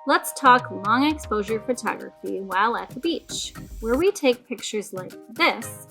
Let's talk long exposure photography while at the beach, where we take pictures like this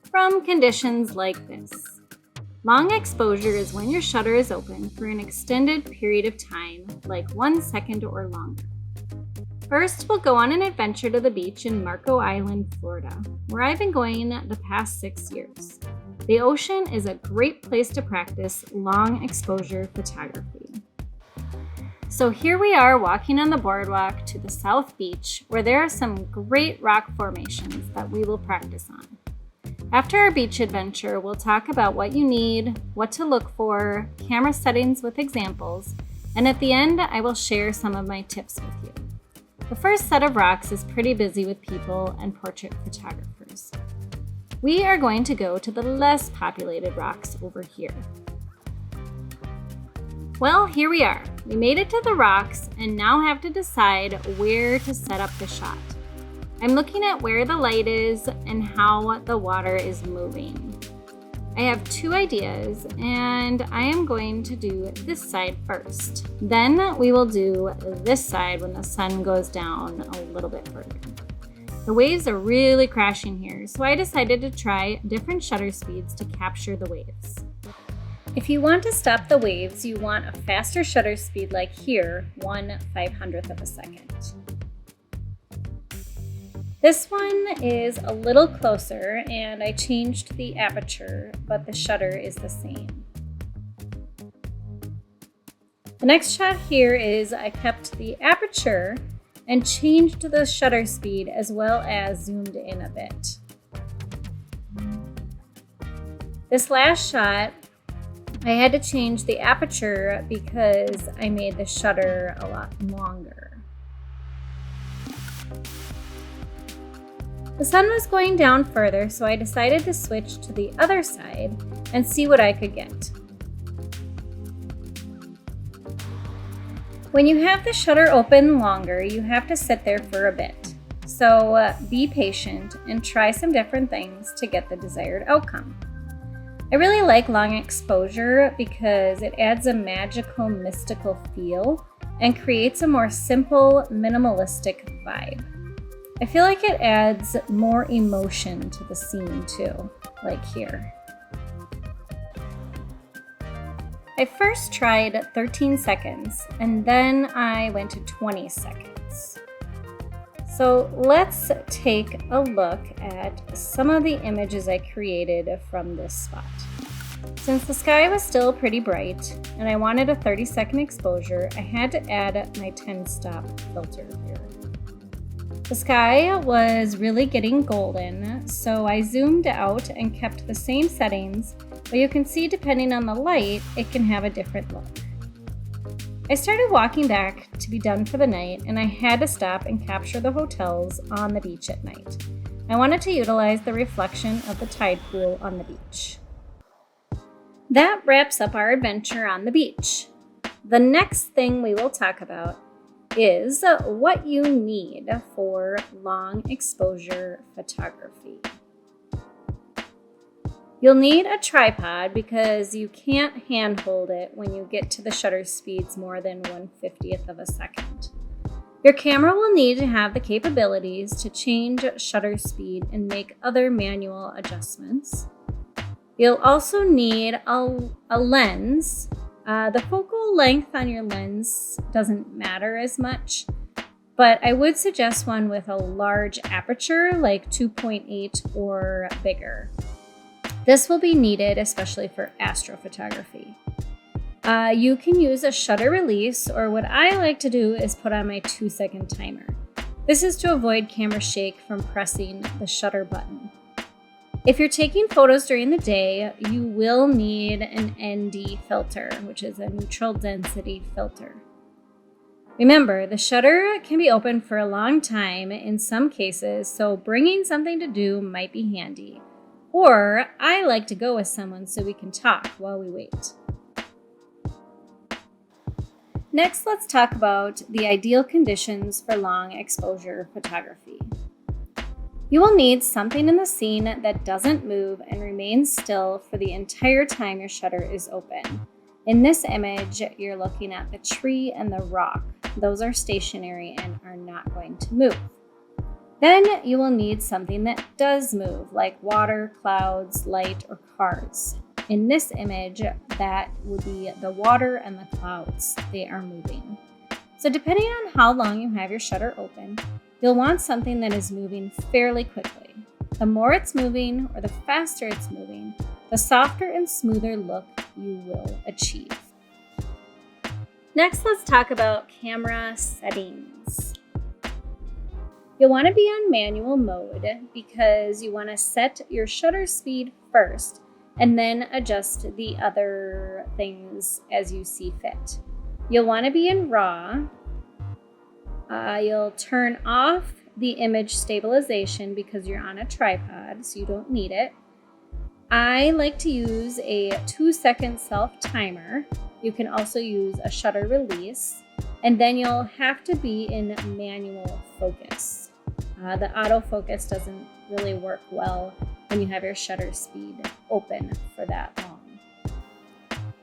from conditions like this. Long exposure is when your shutter is open for an extended period of time, like 1 second or longer. First, we'll go on an adventure to the beach in Marco Island, Florida, where I've been going the past 6 years. The ocean is a great place to practice long exposure photography. So here we are walking on the boardwalk to the South Beach, where there are some great rock formations that we will practice on. After our beach adventure, we'll talk about what you need, what to look for, camera settings with examples, and at the end, I will share some of my tips with you. The first set of rocks is pretty busy with people and portrait photographers. We are going to go to the less populated rocks over here. Well, here we are. We made it to the rocks and now have to decide where to set up the shot. I'm looking at where the light is and how the water is moving. I have 2 ideas and I am going to do this side first. Then we will do this side when the sun goes down a little bit further. The waves are really crashing here, so I decided to try different shutter speeds to capture the waves. If you want to stop the waves, you want a faster shutter speed like here, 1/500th of a second. This one is a little closer and I changed the aperture, but the shutter is the same. The next shot here is I kept the aperture and changed the shutter speed as well as zoomed in a bit. This last shot, I had to change the aperture because I made the shutter a lot longer. The sun was going down further, so I decided to switch to the other side and see what I could get. When you have the shutter open longer, you have to sit there for a bit. So be patient and try some different things to get the desired outcome. I really like long exposure because it adds a magical, mystical feel and creates a more simple, minimalistic vibe. I feel like it adds more emotion to the scene too, like here. I first tried 13 seconds and then I went to 20 seconds. So let's take a look at some of the images I created from this spot. Since the sky was still pretty bright and I wanted a 30-second exposure, I had to add my 10-stop filter here. The sky was really getting golden, so I zoomed out and kept the same settings, but you can see depending on the light, it can have a different look. I started walking back to be done for the night and I had to stop and capture the hotels on the beach at night. I wanted to utilize the reflection of the tide pool on the beach. That wraps up our adventure on the beach. The next thing we will talk about is what you need for long exposure photography. You'll need a tripod because you can't handhold it when you get to the shutter speeds more than 1/50th of a second. Your camera will need to have the capabilities to change shutter speed and make other manual adjustments. You'll also need a lens. The focal length on your lens doesn't matter as much, but I would suggest one with a large aperture like 2.8 or bigger. This will be needed especially for astrophotography. You can use a shutter release, or what I like to do is put on my 2-second timer. This is to avoid camera shake from pressing the shutter button. If you're taking photos during the day, you will need an ND filter, which is a neutral density filter. Remember, the shutter can be open for a long time in some cases, so bringing something to do might be handy. Or I like to go with someone so we can talk while we wait. Next, let's talk about the ideal conditions for long exposure photography. You will need something in the scene that doesn't move and remains still for the entire time your shutter is open. In this image, you're looking at the tree and the rock. those are stationary and are not going to move. Then you will need something that does move, like water, clouds, light, or cars. In this image, that would be the water and the clouds. They are moving. So depending on how long you have your shutter open, you'll want something that is moving fairly quickly. The more it's moving or the faster it's moving, the softer and smoother look you will achieve. Next, let's talk about camera settings. You'll want to be on manual mode because you want to set your shutter speed first and then adjust the other things as you see fit. You'll want to be in RAW. You'll turn off the image stabilization because you're on a tripod, so you don't need it. I like to use a 2-second self timer. You can also use a shutter release, and then you'll have to be in manual focus. The autofocus doesn't really work well when you have your shutter speed open for that long.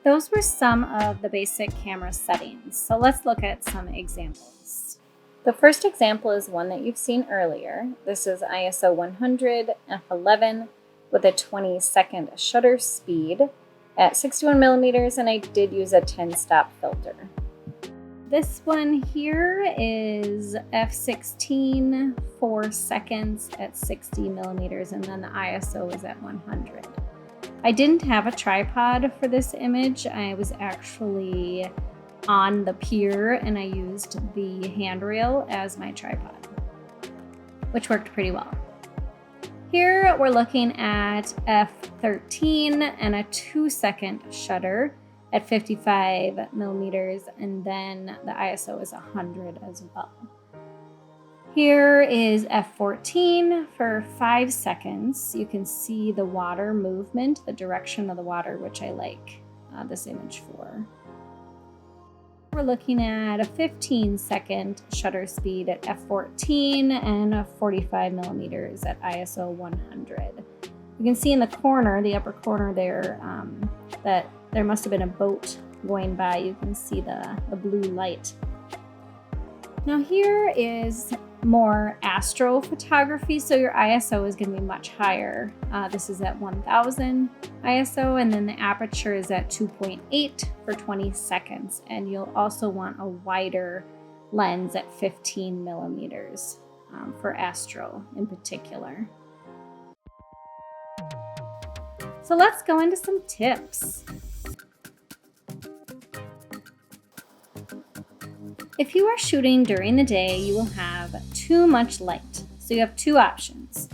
Those were some of the basic camera settings, so let's look at some examples. The first example is one that you've seen earlier. This is ISO 100 f11 with a 20-second shutter speed at 61 millimeters, and I did use a 10-stop filter. This one here is f16, 4 seconds at 60 millimeters, and then the ISO is at 100. I didn't have a tripod for this image. I was actually on the pier and I used the handrail as my tripod, which worked pretty well. Here we're looking at f13 and a 2-second shutter at 55 millimeters, and then the ISO is 100 as well. Here is f14 for 5 seconds. You can see the water movement, the direction of the water, which I like this image for. We're looking at a 15-second shutter speed at f14 and a 45 millimeters at ISO 100. You can see in the corner, the upper corner there, that there must have been a boat going by. You can see the blue light. Now here is more astrophotography, so your ISO is going to be much higher. This is at 1000 ISO, and then the aperture is at 2.8 for 20 seconds. And you'll also want a wider lens at 15 millimeters for astro in particular. So let's go into some tips. If you are shooting during the day, you will have too much light. So you have two options.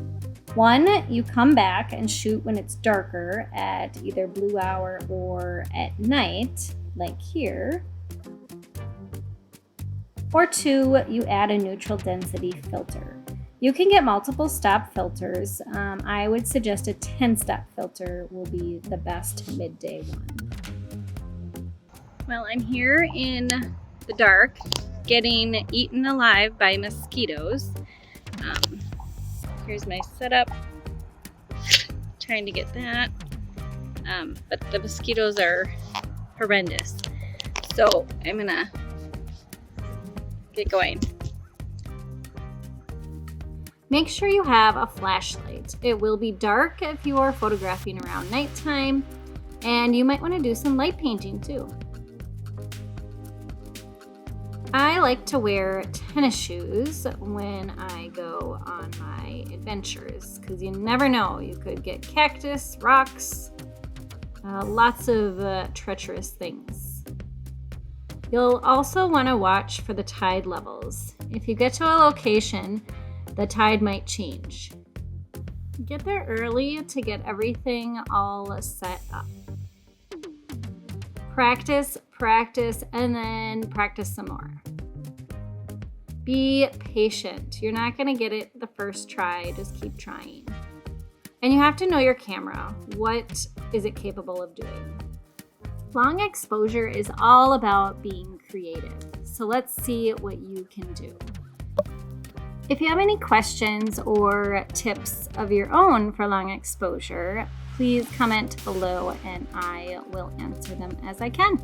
One, you come back and shoot when it's darker at either blue hour or at night, like here. Or two, you add a neutral density filter. You can get multiple stop filters. I would suggest a 10-stop filter will be the best midday one. Well, I'm here in the dark getting eaten alive by mosquitoes. Here's my setup, trying to get that, but the mosquitoes are horrendous, so I'm gonna get going. Make sure you have a flashlight. It will be dark if you are photographing around nighttime, and you might want to do some light painting too. I like to wear tennis shoes when I go on my adventures because you never know. You could get cactus, rocks, lots of treacherous things. You'll also want to watch for the tide levels. If you get to a location, the tide might change. Get there early to get everything all set up. Practice, and then practice some more. Be patient. You're not going to get it the first try. Just keep trying. And you have to know your camera. What is it capable of doing? Long exposure is all about being creative. So let's see what you can do. If you have any questions or tips of your own for long exposure, please comment below and I will answer them as I can.